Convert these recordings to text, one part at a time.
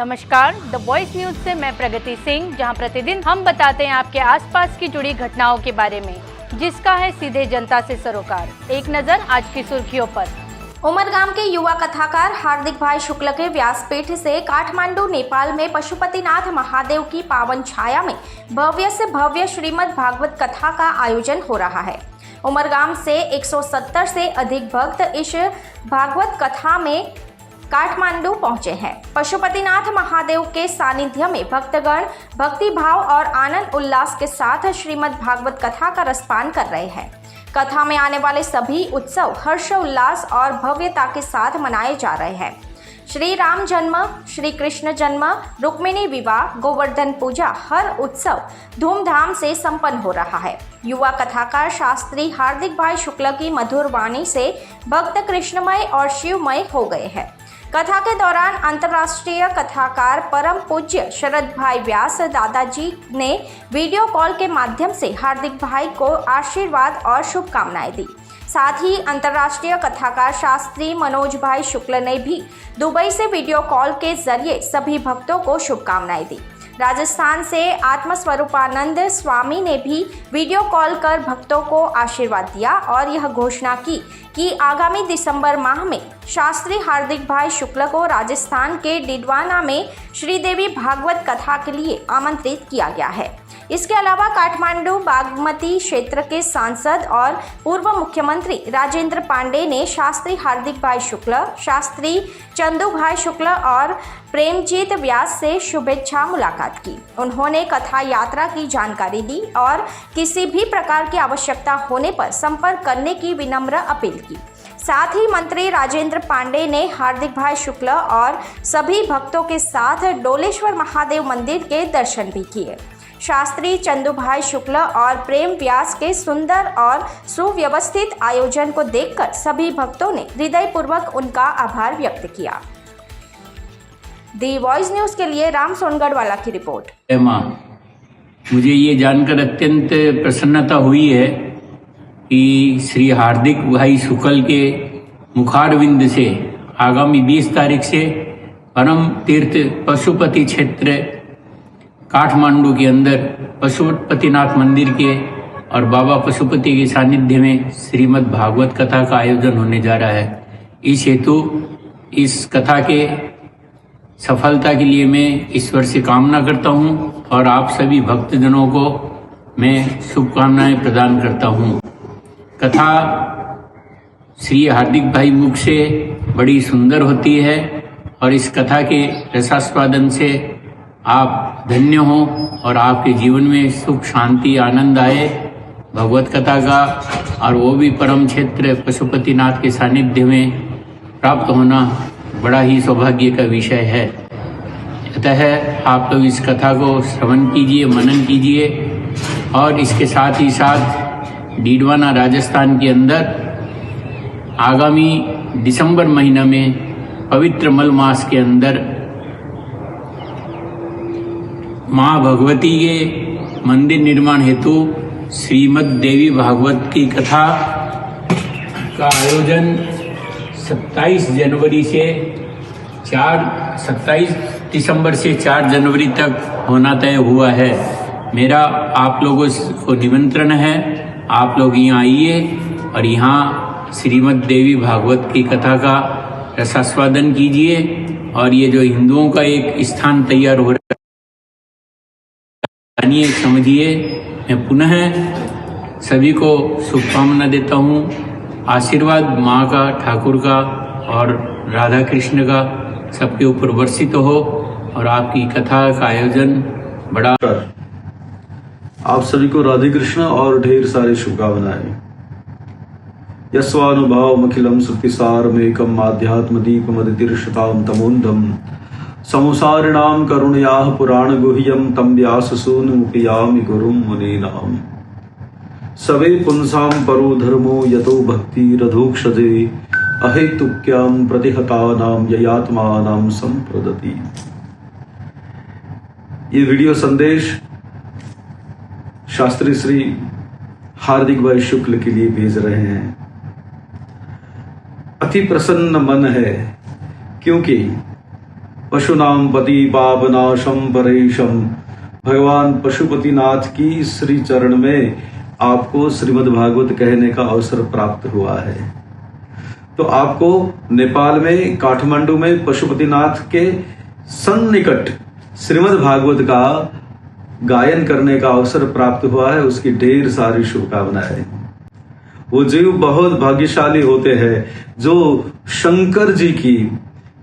नमस्कार, the voice news से मैं प्रगति सिंह, जहां प्रतिदिन हम बताते हैं आपके आसपास की जुड़ी घटनाओं के बारे में, जिसका है सीधे जनता से सरोकार। एक नजर आज की सुर्खियों पर। उमरगाम के युवा कथाकार हार्दिक भाई शुक्ल के व्यासपीठ से काठमांडू नेपाल में पशुपतिनाथ महादेव की पावन छाया में भव्य से भव्य श्रीमद् भागवत कथा का आयोजन हो रहा है। उमरगाम से 170 से अधिक भक्त इस भागवत कथा में काठमांडू पहुंचे हैं। पशुपतिनाथ महादेव के सानिध्य में भक्तगण भक्ति भाव और आनंद उल्लास के साथ श्रीमद् भागवत कथा का रसपान कर रहे हैं। कथा में आने वाले सभी उत्सव हर्ष उल्लास और भव्यता के साथ मनाए जा रहे हैं। श्री राम जन्म, श्री कृष्ण जन्म, रुक्मिणी विवाह, गोवर्धन पूजा, हर उत्सव धूमधाम से संपन्न हो रहा है। युवा कथाकार शास्त्री हार्दिक भाई शुक्ल की मधुर वाणी से भक्त कृष्णमय और शिवमय हो गए हैं। कथा के दौरान अंतर्राष्ट्रीय कथाकार परम पूज्य शरद भाई व्यास दादाजी ने वीडियो कॉल के माध्यम से हार्दिक भाई को आशीर्वाद और शुभकामनाएं दी। साथ ही अंतर्राष्ट्रीय कथाकार शास्त्री मनोज भाई शुक्ल ने भी दुबई से वीडियो कॉल के जरिए सभी भक्तों को शुभकामनाएं दी। राजस्थान से आत्मस्वरूपानंद स्वामी ने भी वीडियो कॉल कर भक्तों को आशीर्वाद दिया और यह घोषणा की कि आगामी दिसंबर माह में शास्त्री हार्दिक भाई शुक्ल को राजस्थान के डिडवाना में श्रीदेवी भागवत कथा के लिए आमंत्रित किया गया है। इसके अलावा काठमांडू बागमती क्षेत्र के सांसद और पूर्व मुख्यमंत्री राजेंद्र पांडे ने शास्त्री हार्दिक भाई शुक्ल, शास्त्री चंदू भाई शुक्ल और प्रेमजीत व्यास से शुभेच्छा मुलाकात की। उन्होंने कथा यात्रा की जानकारी दी और किसी भी प्रकार की आवश्यकता होने पर संपर्क करने की विनम्र अपील की। साथ ही मंत्री राजेंद्र पांडे ने हार्दिक भाई शुक्ल और सभी भक्तों के साथ डोलेश्वर महादेव मंदिर के दर्शन भी किए। शास्त्री चंदू भाई शुक्ल और प्रेम व्यास के सुंदर और सुव्यवस्थित आयोजन को देखकर सभी भक्तों ने हृदयपूर्वक उनका आभार व्यक्त किया। दी वॉइस न्यूज के लिए राम सोनगढ़वाला की रिपोर्ट। मुझे ये जानकर अत्यंत प्रसन्नता हुई है कि श्री हार्दिक भाई शुक्ल के मुखारविंद से आगामी 20 तारीख से परम तीर्थ पशुपति क्षेत्र काठमांडू के अंदर पशुपतिनाथ मंदिर के और बाबा पशुपति के सानिध्य में श्रीमद् भागवत कथा का आयोजन होने जा रहा है। इस हेतु इस कथा के सफलता के लिए मैं ईश्वर से कामना करता हूं और आप सभी भक्तजनों को मैं शुभकामनाएं प्रदान करता हूं। कथा श्री हार्दिक भाई मुख से बड़ी सुंदर होती है और इस कथा के रसास्वादन से आप धन्य हो और आपके जीवन में सुख शांति आनंद आए। भगवत कथा का और वो भी परम क्षेत्र पशुपतिनाथ के सानिध्य में प्राप्त होना बड़ा ही सौभाग्य का विषय है। अतः आप लोग इस कथा को श्रवण कीजिए, मनन कीजिए और इसके साथ ही साथ डीडवाना राजस्थान के अंदर आगामी दिसंबर महीना में पवित्र मल मास के अंदर माँ भगवती के मंदिर निर्माण हेतु श्रीमद् देवी भागवत की कथा का आयोजन 27 दिसंबर से 4 जनवरी तक होना तय हुआ है। मेरा आप लोगों को निमंत्रण है, आप लोग यहाँ आइए और यहाँ श्रीमद् देवी भागवत की कथा का रसास्वादन कीजिए और ये जो हिंदुओं का एक स्थान तैयार हो रहा है समझिए। मैं पुनः सभी को शुभकामना देता हूँ। आशीर्वाद माँ का, ठाकुर का और राधा कृष्ण का सबके ऊपर वर्षित हो और आपकी कथा का आयोजन बड़ा। आप सभी को राधे कृष्ण और ढेर सारी शुभकामनाएं। यस्वानुभाव अखिलम श्रुतिसारमेकम आध्यात्म दीपमदितिर्शतां तमोन्धम समुसारिणाम करुणयाः पुराण गुह्यम तम व्याससूनुमुपयामि गुरुं मुनीनाम्। सवे पुंसां परो धर्मो यतो भक्ति रधोक्षजे अहेतुक्यां प्रतिहतानां ययात्मानां संप्रदति। ये वीडियो संदेश शास्त्री श्री हार्दिक भाई शुक्ल के लिए भेज रहे हैं। अति प्रसन्न मन है क्योंकि पशुनाम पति पापनाशम परेशम। भगवान पशुपतिनाथ की श्री चरण में आपको श्रीमद् भागवत कहने का अवसर प्राप्त हुआ है। तो आपको नेपाल में काठमांडू में पशुपतिनाथ के सन्निकट श्रीमद् भागवत का गायन करने का अवसर प्राप्त हुआ है, उसकी ढेर सारी शुभकामनाएं। वो जीव बहुत भाग्यशाली होते हैं जो शंकर जी की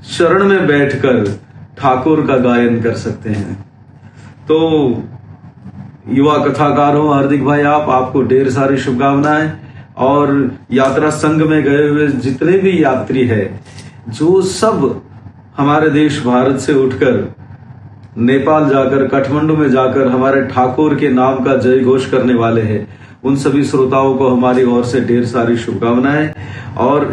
शरण में बैठकर ठाकुर का गायन कर सकते हैं। तो युवा कथाकार हो हार्दिक भाई, आपको ढेर सारी शुभकामनाएं। और यात्रा संघ में गए हुए जितने भी यात्री हैं, जो सब हमारे देश भारत से उठकर नेपाल जाकर काठमांडू में जाकर हमारे ठाकुर के नाम का जय घोष करने वाले हैं, उन सभी श्रोताओं को हमारी ओर से ढेर सारी शुभकामनाएं। और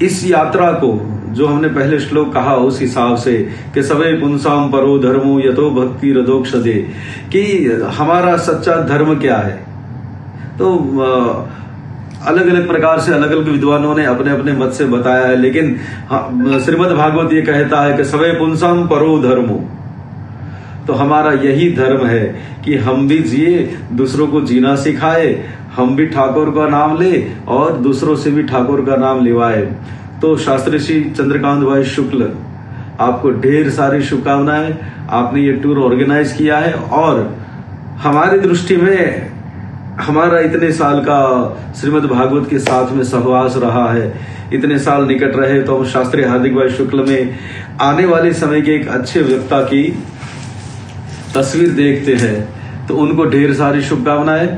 इस यात्रा को जो हमने पहले श्लोक कहा उस हिसाब से कि सवे पुंसाम परो धर्मो यतो भक्ति रदोक्षदे, कि हमारा सच्चा धर्म क्या है। तो अलग अलग प्रकार से अलग अलग विद्वानों ने अपने अपने मत से बताया है, लेकिन श्रीमद् भागवत ये कहता है कि सवे पुंसाम परो धर्मो। तो हमारा यही धर्म है कि हम भी जिए, दूसरों को जीना सिखाए, हम भी ठाकुर का नाम ले और दूसरों से भी ठाकुर का नाम लिवाए। तो शास्त्री श्री चंद्रकांत भाई शुक्ल, आपको ढेर सारी शुभकामनाएं। आपने ये टूर ऑर्गेनाइज किया है और हमारी दृष्टि में हमारा इतने साल का श्रीमद् भागवत के साथ में सहवास रहा है, इतने साल निकट रहे, तो हम शास्त्री हार्दिक भाई शुक्ल में आने वाले समय के एक अच्छे वक्ता की तस्वीर देखते हैं। तो उनको ढेर सारी शुभकामनाएं।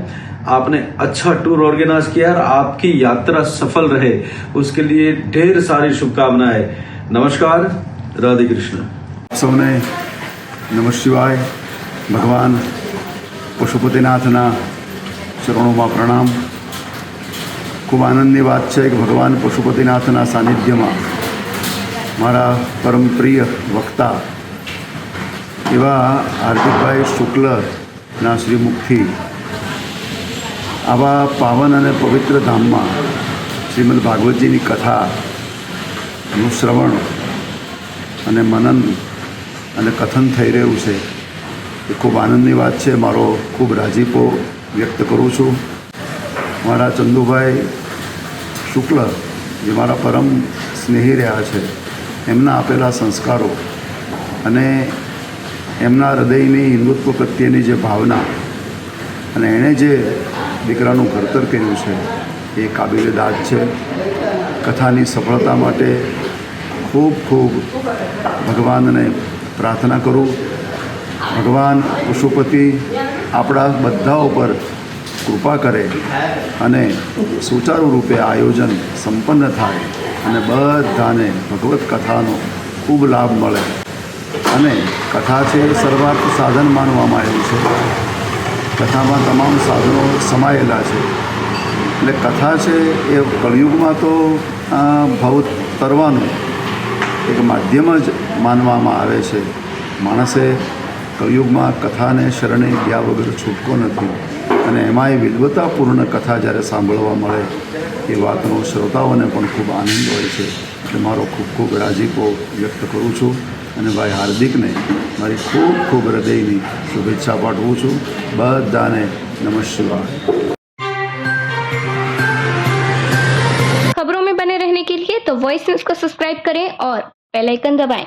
आपने अच्छा टूर ऑर्गेनाइज किया और आपकी यात्रा सफल रहे, उसके लिए ढेर सारी शुभकामनाएं। नमस्कार, राधे कृष्ण। સૌને નમઃ શિવાય। ભગવાન પશુપતિનાથના ચરણોમાં પ્રણામ। ખૂબ આનંદની વાત છે કે ભગવાન પશુપતિનાથના સાનિધ્યમાં મારા પરમ પ્રિય વક્તા એવા હાર્દિકભાઈ શુક્લના શ્રીમુખથી આવા પાવન અને પવિત્ર ધામમાં શ્રીમદ્ ભાગવતજીની કથાનું શ્રવણ અને મનન અને કથન થઈ રહ્યું છે એ ખૂબ આનંદની વાત છે। મારો ખૂબ રાજીપો વ્યક્ત કરું છું। મારા ચંદુભાઈ શુક્લ જે મારા પરમ સ્નેહી રહ્યા છે, એમના આપેલા સંસ્કારો અને એમના હૃદયની હિન્દુત્વ પ્રત્યેની જે ભાવના અને એણે જે દીકરાનું ઘડતર કર્યું છે એ કાબિલે દાદ છે। કથાની સફળતા માટે ખૂબ ખૂબ ભગવાનને પ્રાર્થના કરું। ભગવાન પશુપતિ આપણા બધા ઉપર કૃપા કરે અને સુચારુ રૂપે આયોજન સંપન્ન થાય અને બધાને ભગવત કથાનો ખૂબ લાભ મળે। અને કથા છે એ સર્વાર્થ સાધન માનવામાં આવ્યું છે। કથામાં તમામ સાધનો સમાયેલા છે, એટલે કથા છે એ કળિયુગમાં તો ભાવ તરવાનું એક માધ્યમ જ માનવામાં આવે છે। માણસે કળિયુગમાં કથાને શરણે ગયા વગર છૂટકો નથી અને એમાંય વિદ્વતાપૂર્ણ કથા જ્યારે સાંભળવા મળે એ વાતનો શ્રોતાઓને પણ ખૂબ આનંદ હોય છે। એટલે મારો ખૂબ ખૂબ રાજીપો વ્યક્ત કરું છું અને ભાઈ હાર્દિકને મારી ખૂબ ખૂબ હૃદયની શુભેચ્છા પાઠવું છું। બધાને નમઃ શિવાય। खबरों में बने रहने के लिए तो वॉइस न्यूज को सब्सक्राइब करें और बेल आइकन दबाएं।